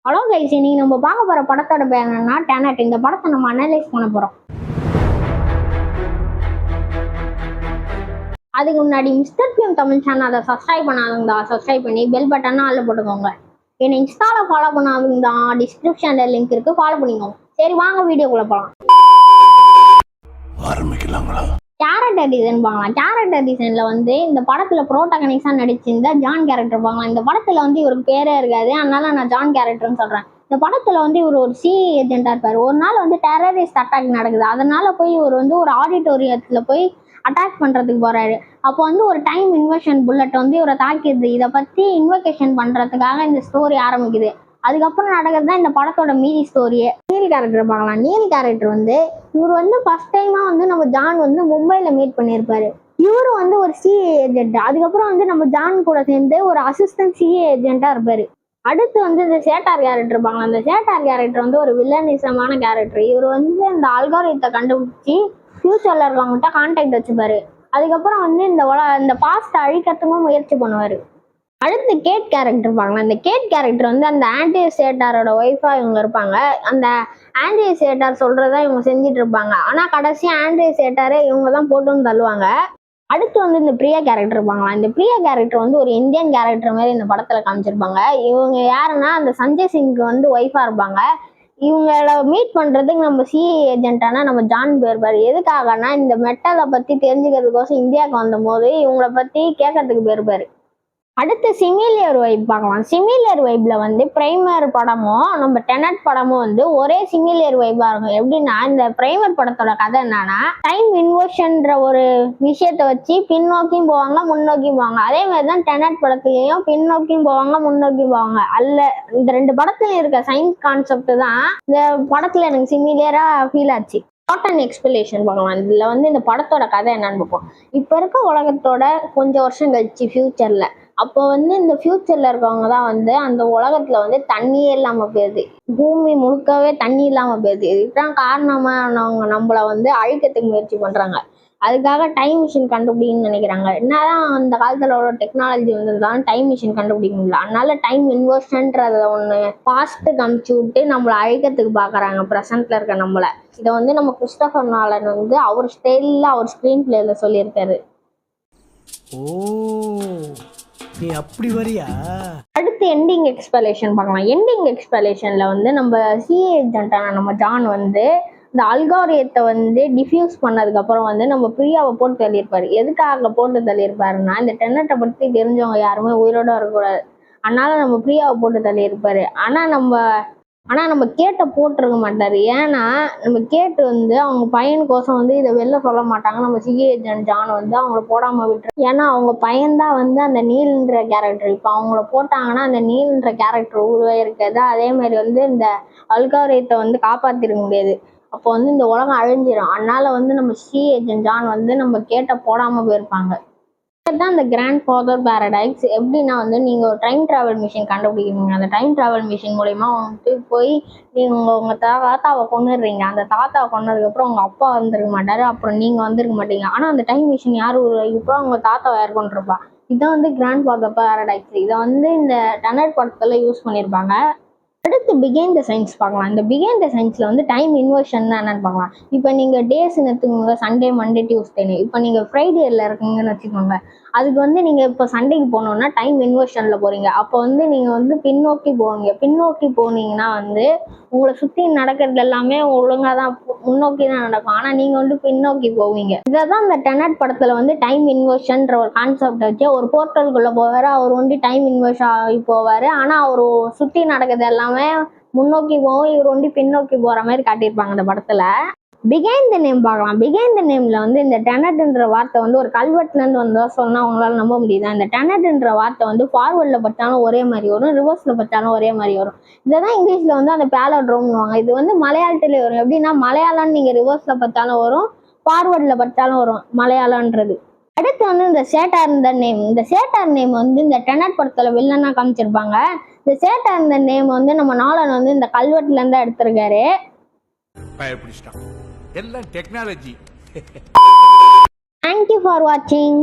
Hello guys, இன்னைக்கு நம்ம பார்க்க போற படத்தோட பேர் என்னன்னா டெனட். இந்த படத்தை நம்ம அனலைஸ் பண்ண போறோம். அதுக்கு முன்னாடி மிஸ்டர் பிஎம் தமிழ் சேனலை சப்ஸ்கிரைப் பண்ணாதுங்கடா, சப்ஸ்கிரைப் பண்ணி பெல் பட்டனை ஆல்ல போட்டுக்கோங்க. என்னை இன்ஸ்டால ஃபாலோ பண்ணாதுங்கடா, டிஸ்கிரிப்ஷன்ல லிங்க் இருக்கு, ஃபாலோ பண்ணிக்கோங்க. சரி வாங்க வீடியோக்குள்ள போலாம். ஆரம்பிக்கலாங்களா? கேரக்டர் டிசைன் பார்க்கலாம். கேரக்டர் டிசைன்ல வந்து இந்த படத்துல புரோட்டகனிஸ்டா நடிச்சிருந்த ஜான் கேரக்டர் பார்க்கலாம். இந்த படத்துல வந்து இவருக்கு பேரே இருக்காது, அதனால நான் ஜான் கேரக்டர்னு சொல்றேன். இந்த படத்துல வந்து இவர் ஒரு சிஐ ஏஜென்டா இருப்பாரு. ஒரு நாள் வந்து டெரரிஸ்ட் அட்டாக் நடக்குது, அதனால போய் இவர் வந்து ஒரு ஆடிட்டோரியத்துல போய் அட்டாக் பண்றதுக்கு போறாரு. அப்போ வந்து ஒரு டைம் இன்வெஷன் புல்லட் வந்து இவரை தாக்கிடுது. இதை பத்தி இன்வெகேஷன் பண்றதுக்காக இந்த ஸ்டோரி ஆரம்பிக்குது. அதுக்கப்புறம் நடக்கிறது தான் இந்த படத்தோட மீதி ஸ்டோரியே. நீல் கேரக்டர் பார்க்கலாம். நீல் கேரக்டர் வந்து இவர் வந்து ஃபர்ஸ்ட் டைமா வந்து நம்ம ஜான் வந்து மும்பைல மீட் பண்ணியிருப்பாரு. இவரு வந்து ஒரு சிஏ ஏஜென்ட். அதுக்கப்புறம் வந்து நம்ம ஜான் கூட சேர்ந்து ஒரு அசிஸ்டன்ட் சிஏ ஏஜென்ட்டா இருப்பாரு. அடுத்து வந்து இந்த சேட்டார் கேரக்டர் பார்க்கலாம். இந்த சேட்டார் கேரக்டர் வந்து ஒரு வில்லனிசமான கேரக்டர். இவர் வந்து இந்த அல்காரிதத்தை கண்டுபிடிச்சி ஃபியூச்சர்ல இருக்கவங்ககிட்ட கான்டாக்ட் வச்சுப்பாரு. அதுக்கப்புறம் வந்து இந்த பாஸ்ட் அழிக்கிறதுக்கும் முயற்சி பண்ணுவாரு. அடுத்து கேட் கேரக்டர் பார்க்கலாம். இந்த கேட் கேரக்டர் வந்து அந்த ஆன்டி சேட்டாரோட ஒய்ஃபா இவங்க இருப்பாங்க. அந்த ஆன்டி சேட்டார் சொல்றதா இவங்க செஞ்சுட்டு இருப்பாங்க. ஆனா கடைசியா ஆன்டி சேட்டாரே இவங்க தான் போட்டுன்னு தள்ளுவாங்க. அடுத்து வந்து இந்த பிரியா கேரக்டர் இருப்பாங்களா. இந்த பிரியா கேரக்டர் வந்து ஒரு இந்தியன் கேரக்டர் மாதிரி இந்த படத்துல காமிச்சிருப்பாங்க. இவங்க யாருன்னா அந்த சஞ்சய் சிங்க்கு வந்து ஒய்ஃபா இருப்பாங்க. இவங்கள மீட் பண்றதுக்கு நம்ம சிஐ ஏஜென்ட்டானா நம்ம ஜான் போயிருப்பாரு. எதுக்காகனா இந்த மெட்டலை பத்தி தெரிஞ்சுக்கிறதுக்கோசம் இந்தியாவுக்கு வந்த போது இவங்கள பத்தி கேட்கறதுக்கு போயிருப்பாரு. அடுத்து சிமிலியர் வைப் பார்க்கலாம். சிமிலியர் வைப்ல வந்து பிரைமர் படமும் நம்ம டெனட் படமும் வந்து ஒரே சிமிலியர் வைப்பா இருக்கும். எப்படின்னா இந்த பிரைமர் படத்தோட கதை என்னன்னா டைம் இன்வர்ஷன்ற ஒரு விஷயத்த வச்சு பின்னோக்கியும் போவாங்க, முன்னோக்கியும் போவாங்க. அதே மாதிரிதான் டெனட் படத்துலயும் பின்னோக்கியும் போவாங்க, முன்னோக்கியும் போவாங்க. அல்ல இந்த ரெண்டு படத்துலயும் இருக்க சயின்ஸ் கான்செப்ட் தான் இந்த படத்துல எனக்கு சிமிலியரா ஃபீல் ஆச்சு. ஷார்ட் அண்ட் எக்ஸ்பிளேஷன் பார்க்கலாம். இதுல வந்து இந்த படத்தோட கதை என்னன்னு பார்ப்போம். இப்ப இருக்க உலகத்தோட கொஞ்சம் வருஷம் கழிச்சு ஃபியூச்சர்ல, அப்போ வந்து இந்த ஃபியூச்சர்ல இருக்கவங்க தான் வந்து அந்த உலகத்துல வந்து தண்ணியே இல்லாம போயிருது. பூமி முழுக்கவே தண்ணி இல்லாம போயிருது. இதுதான் காரணமானவங்க நம்மள வந்து அழிக்கிறதுக்கு முயற்சி பண்றாங்க. அதுக்காக டைம் மிஷின் கண்டுபிடிக்கணும்னு நினைக்கிறாங்க. என்னதான் அந்த காலத்துல உள்ள டெக்னாலஜி வந்திருந்தாலும் டைம் மிஷின் கண்டுபிடிக்க முடியல. அதனால டைம் இன்வர்ஷன்றத ஒண்ணு பாஸ்ட் காமிச்சு விட்டு நம்மளை அழிக்கிறதுக்கு பாக்குறாங்க பிரசன்ட்ல இருக்க நம்மள. இதை வந்து நம்ம கிறிஸ்டோபர் நாலன் வந்து அவர் ஸ்டைல்ல அவர் ஸ்கிரீன் பிளேல சொல்லியிருக்காரு. ஓ, நீ அப்படி வரியா? அடுத்து எண்டிங் எக்ஸ்பிளேஷன் பார்க்கலாம். எண்டிங் எக்ஸ்பிளேஷன்ல வந்து நம்ம சிஏ ஏஜென்ட்டான நம்ம ஜான் வந்து இந்த அல்காரியத்தை வந்து டிஃப்யூஸ் பண்ணதுக்கு அப்புறம் வந்து நம்ம பிரியாவை போட்டு தள்ளியிருப்பாரு. எதுக்காக போட்டு தள்ளியிருப்பாருன்னா இந்த டென்னட்டை பத்தி தெரிஞ்சவங்க யாருமே உயிரோட இருக்கக்கூடாது. அதனால நம்ம பிரியாவை போட்டு தள்ளியிருப்பாரு. ஆனா நம்ம கேட்டை போட்டிருக்க மாட்டாரு. ஏன்னா நம்ம கேட்டு வந்து அவங்க பையனுக்கோசம் வந்து இதை வெளில சொல்ல மாட்டாங்க. நம்ம சிஏ ஏஜென்ட் ஜான் வந்து அவங்கள போடாம விட்டுரு. ஏன்னா அவங்க பையன்தான் வந்து அந்த நீல்ன்ற கேரக்டர். இப்போ அவங்கள போட்டாங்கன்னா அந்த நீல்ன்ற கேரக்டர் உருவே இருக்காது. அதே மாதிரி வந்து இந்த அல்காரியத்தை வந்து காப்பாத்திருக்க முடியாது. அப்போ வந்து இந்த உலகம் அழிஞ்சிடும். அதனால வந்து நம்ம சிஏ ஏஜென்ட் ஜான் வந்து நம்ம கேட்டை போடாம போயிருப்பாங்க. தான் இந்த கிராண்ட் ஃபாதர் பேரடைஸ். எப்படின்னா வந்து நீங்க ஒரு டைம் டிராவல் மிஷின் கண்டுபிடிக்கிறீங்க. அந்த டைம் டிராவல் மிஷின் மூலயமா வந்துட்டு போய் நீங்க உங்க தாத்தாவை கொண்டுடுறீங்க. அந்த தாத்தாவை கொண்டதுக்கு அப்புறம் உங்க அப்பா வந்திருக்க மாட்டாரு, அப்புறம் நீங்க வந்திருக்க மாட்டீங்க. ஆனா அந்த டைம் மிஷின் யாரு இப்போ உங்க தாத்தாவை யார் கொண்டிருப்பா. இதுதான் வந்து கிராண்ட் ஃபாதர் பேரடைஸ். இதை வந்து இந்த டெனட் படத்துல யூஸ் பண்ணியிருப்பாங்க. அடுத்து பிகைண்ட் த சயின்ஸ் பார்க்கலாம். இந்த பிகைண்ட் த சயின்ஸ்ல வந்து டைம் இன்வர்ஷன் தான் என்னன்னு பார்க்கலாம். இப்போ நீங்க டேஸ் எடுத்துக்கோங்க, சண்டே, மண்டே, டியூஸ்டேன்னு. இப்போ நீங்க ஃப்ரைடேல இருக்கீங்கன்னு வச்சுக்கோங்க. அதுக்கு வந்து நீங்க இப்போ சண்டேக்கு போனோம்னா டைம் இன்வர்ஷன்ல போறீங்க. அப்போ வந்து நீங்க வந்து பின்னோக்கி போவீங்க. பின்னோக்கி போனீங்கன்னா வந்து உங்களை சுத்தி நடக்கிறது எல்லாமே ஒழுங்கா தான் முன்னோக்கி தான் நடக்கும். ஆனா நீங்க வந்து பின்னோக்கி போவீங்க. இதான் இந்த டெனட் படத்துல வந்து டைம் இன்வர்ஷன்ற ஒரு கான்செப்ட் வச்சு ஒரு போர்ட்டலுக்குள்ள போவாரு. அவர் வந்து டைம் இன்வர்ஷன் ஆகி போவாரு. ஆனா அவரு சுத்தி நடக்கிறது எல்லாமே முன்னோக்கி போவோம், இவர் வந்து பின்னோக்கி போற மாதிரி காட்டியிருப்பாங்க இந்த படத்துல. பிகைண்ட் த நேம் பார்க்கலாம். பிகைண்ட் த நேம்ல வந்து இந்த டெனட்ன்ற வார்த்தை வந்து ஒரு கல்வெட்டுல இருந்து வந்தா சொன்னா உங்களால நம்ப முடியுதா? இந்த டெனட்ன்ற வார்த்தை வந்து ஃபார்வர்ட்ல பட்டாலும் ஒரே மாதிரி வரும், ரிவர்ஸ்ல பட்டாலும் ஒரே மாதிரி வரும். இதான் இங்கிலீஷ்ல வந்து அந்த பேலோட்ரோம்னுவாங்க. இது வந்து மலையாளத்திலே வரும். எப்படின்னா மலையாளம் நீங்க ரிவர்ஸ்ல பட்டாலும் வரும், ஃபார்வர்ட்ல பட்டாலும் வரும் மலையாளம்ன்றது. அடுத்து வந்து இந்த சேட்டார் இந்த நேம். இந்த சேட்டார் நேம் வந்து இந்த டெனட் படத்துல வில்லனா காமிச்சிருப்பாங்க. இந்த சேட்டார் இந்த நேம் வந்து நம்ம நாலன் வந்து இந்த கல்வெட்டுல இருந்து எடுத்திருக்காரு. எல்லாம் technology. Thank you for watching.